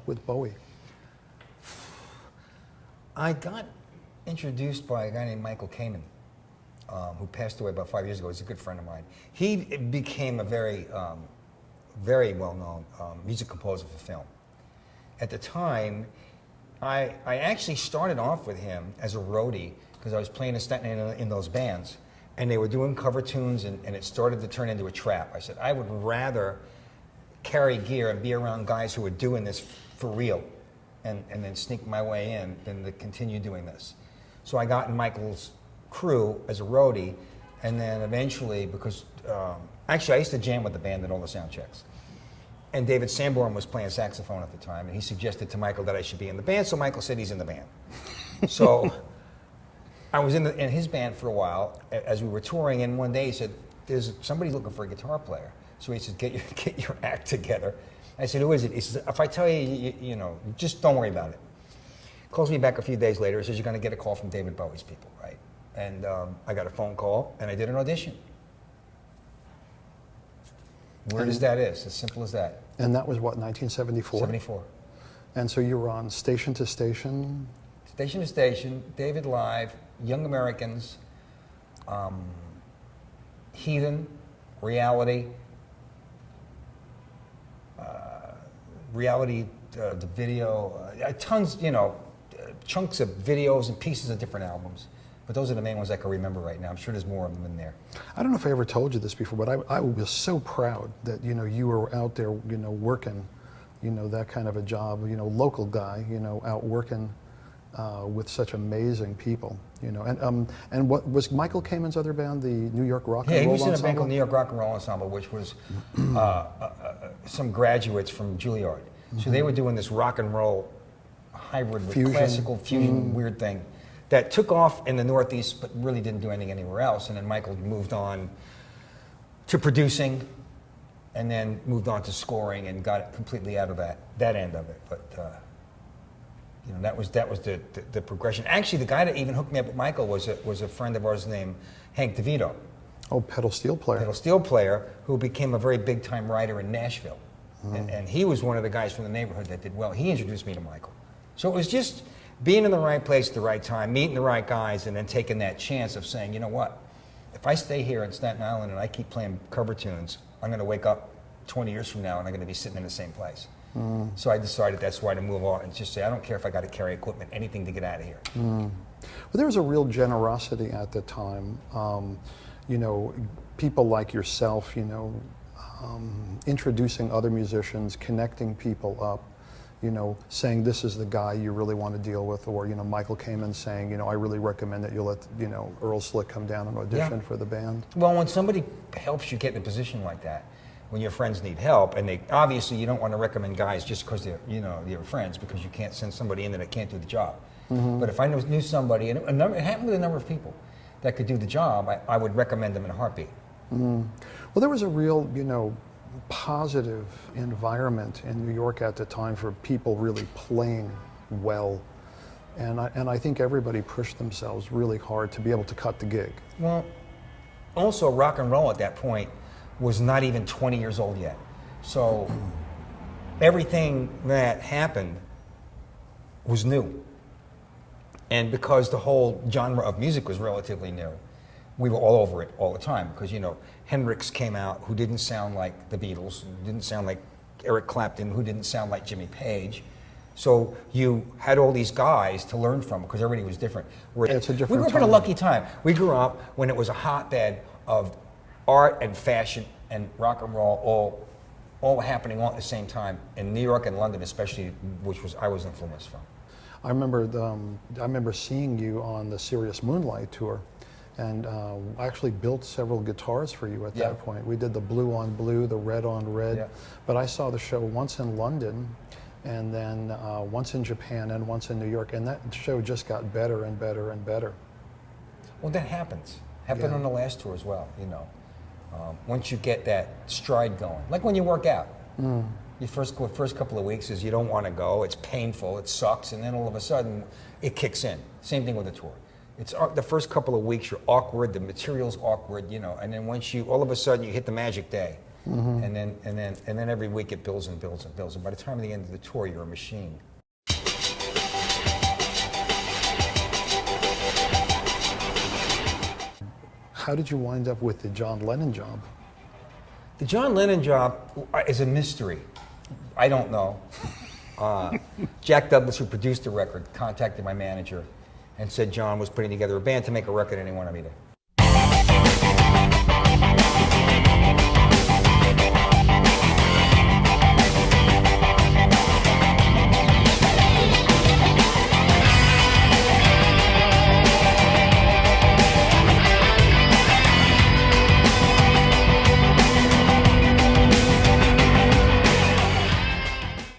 with Bowie? I got introduced by a guy named Michael Kamen, who passed away about 5 years ago. He's a good friend of mine. He became a very, very well-known music composer for film. At the time, I actually started off with him as a roadie because I was playing in those bands, and they were doing cover tunes, and it started to turn into a trap. I said, I would rather carry gear and be around guys who were doing this for real and then sneak my way in than to continue doing this. So I got in Michael's crew as a roadie, and then eventually, because actually I used to jam with the band at all the sound checks. And David Sanborn was playing saxophone at the time, and he suggested to Michael that I should be in the band, so Michael said he's in the band. So I was in his band for a while as we were touring, and one day he said, there's somebody looking for a guitar player. So he said, get your act together. I said, who is it? He says, if I tell you, you know, just don't worry about it. Calls me back a few days later, says, you're going to get a call from David Bowie's people, right? And I got a phone call, and I did an audition. Word as that is, as simple as that. And that was what, 1974? 74. And so you were on Station to Station? Station to Station, David Live, Young Americans, Heathen, Reality, the video, tons, you know, chunks of videos and pieces of different albums. But those are the main ones I can remember right now. I'm sure there's more of them in there. I don't know if I ever told you this before, but I was so proud that, you know, you were out there, you know, working, you know, that kind of a job, you know, local guy, you know, out working with such amazing people, you know. And what was Michael Kamen's other band, the New York Rock and Roll Ensemble? Yeah, he was in a band called New York Rock and Roll Ensemble, which was some graduates from Juilliard. Mm-hmm. So they were doing this rock and roll hybrid with fusion. Classical fusion weird thing that took off in the Northeast but really didn't do anything anywhere else. And then Michael moved on to producing and then moved on to scoring and got it completely out of that end of it. But you know, that was the progression. Actually, the guy that even hooked me up with Michael was a friend of ours named Hank DeVito. Oh, pedal steel player. Pedal steel player who became a very big time writer in Nashville. And he was one of the guys from the neighborhood that did well. He introduced me to Michael. So it was just being in the right place at the right time, meeting the right guys, and then taking that chance of saying, you know what, if I stay here in Staten Island and I keep playing cover tunes, I'm going to wake up 20 years from now and I'm going to be sitting in the same place. So I decided that's why to move on and just say, I don't care if I got to carry equipment, anything to get out of here. Well, there was a real generosity at the time. You know, people like yourself, you know, introducing other musicians, connecting people up, you know, saying this is the guy you really want to deal with, or, you know, Michael Kamen saying, you know, I really recommend that you let, you know, Earl Slick come down and audition for the band. Well, when somebody helps you get in a position like that, when your friends need help, and they obviously you don't want to recommend guys just because they're, you know, you're friends, because you can't send somebody in that can't do the job. But if I knew somebody, and it happened with a number of people that could do the job, I would recommend them in a heartbeat. Well, there was a real, you know, positive environment in New York at the time for people really playing well, and I think everybody pushed themselves really hard to be able to cut the gig. Well, also rock and roll at that point was not even 20 years old yet. So everything that happened was new. And because the whole genre of music was relatively new, we were all over it all the time. Because, you know, Hendrix came out, who didn't sound like the Beatles, who didn't sound like Eric Clapton, who didn't sound like Jimmy Page. So you had all these guys to learn from, because everybody was different. It's a different we grew up time. in a lucky time. We grew up when it was a hotbed of art and fashion and rock and roll all happening all at the same time in New York and London, especially, which was I was influenced from. I remember seeing you on the Serious Moonlight tour, and I actually built several guitars for you at that point. We did the blue on blue, the red on red, but I saw the show once in London, and then once in Japan and once in New York, and that show just got better and better and better. Well, that happens. Happened on the last tour as well, you know. Once you get that stride going, like when you work out. Your first couple of weeks is you don't want to go, it's painful, it sucks, and then all of a sudden it kicks in. Same thing with the tour. It's the first couple of weeks you're awkward, the material's awkward, you know, and then once you, all of a sudden you hit the magic day. and then every week it builds and builds and builds. And by the time of the end of the tour, you're a machine. How did you wind up with the John Lennon job? The John Lennon job is a mystery. I don't know. Jack Douglas, who produced the record, contacted my manager and said John was putting together a band to make a record and he wanted me to